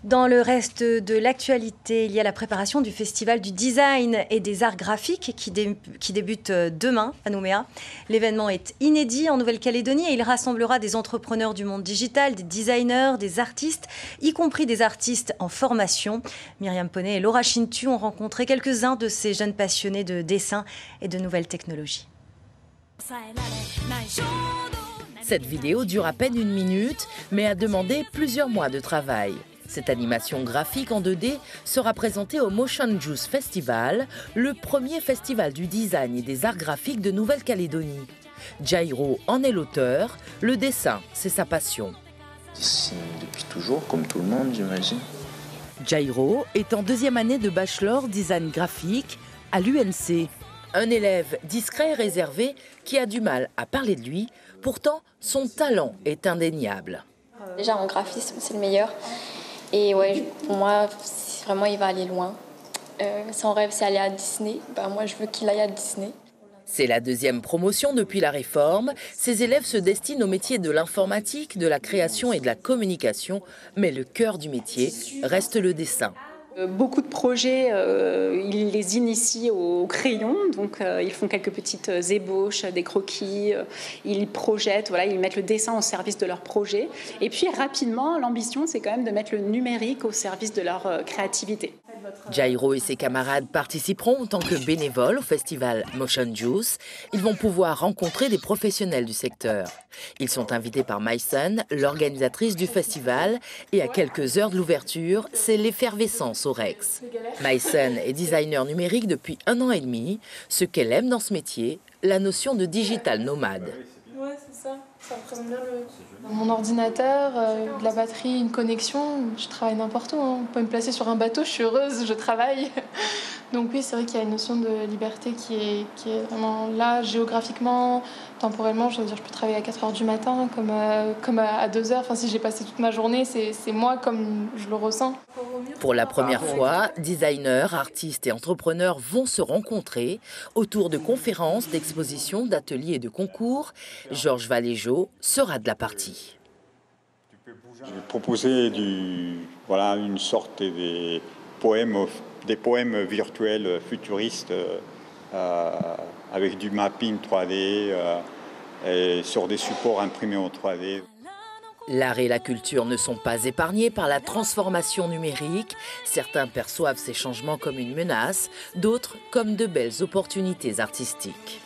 Dans le reste de l'actualité, il y a la préparation du Festival du design et des arts graphiques qui débute demain à Nouméa. L'événement est inédit en Nouvelle-Calédonie et il rassemblera des entrepreneurs du monde digital, des designers, des artistes, y compris des artistes en formation. Myriam Poney et Laura Chintu ont rencontré quelques-uns de ces jeunes passionnés de dessin et de nouvelles technologies. Cette vidéo dure à peine 1 minute, mais a demandé plusieurs mois de travail. Cette animation graphique en 2D sera présentée au Motion Juice Festival, le premier festival du design et des arts graphiques de Nouvelle-Calédonie. Jairo en est l'auteur, le dessin, c'est sa passion. Je dessine depuis toujours, comme tout le monde, j'imagine. Jairo est en 2e année de bachelor design graphique à l'UNC. Un élève discret et réservé qui a du mal à parler de lui, pourtant son talent est indéniable. Déjà en graphisme, c'est le meilleur. Et ouais, pour moi, vraiment, il va aller loin. Son rêve, c'est aller à Disney. Moi, je veux qu'il aille à Disney. C'est la 2e promotion depuis la réforme. Ces élèves se destinent au métier de l'informatique, de la création et de la communication. Mais le cœur du métier reste le dessin. Beaucoup de projets, ils les initient au crayon, donc ils font quelques petites ébauches, des croquis, ils projettent, voilà, ils mettent le dessin au service de leur projet. Et puis rapidement, l'ambition, c'est quand même de mettre le numérique au service de leur créativité. Jairo et ses camarades participeront en tant que bénévoles au festival Motion Juice. Ils vont pouvoir rencontrer des professionnels du secteur. Ils sont invités par Myson, l'organisatrice du festival, et à quelques heures de l'ouverture, c'est l'effervescence au Rex. Myson est designer numérique depuis 1 an et demi. Ce qu'elle aime dans ce métier, la notion de digital nomade. Ouais, c'est ça. Ça représente bien mon ordinateur, de la batterie, une connexion. Je travaille n'importe où. On peut me placer sur un bateau, je suis heureuse, je travaille. Donc oui, c'est vrai qu'il y a une notion de liberté qui est vraiment là, géographiquement, temporellement. Je veux dire, je peux travailler à 4 heures du matin, comme à 2 heures. Enfin, si j'ai passé toute ma journée, c'est moi comme je le ressens. Pour la première fois, designers, artistes et entrepreneurs vont se rencontrer autour de conférences, d'expositions, d'ateliers et de concours. Georges Valéjo sera de la partie. Je vais proposer une sorte des poèmes virtuels futuristes avec du mapping 3D et sur des supports imprimés en 3D. L'art et la culture ne sont pas épargnés par la transformation numérique. Certains perçoivent ces changements comme une menace, d'autres comme de belles opportunités artistiques.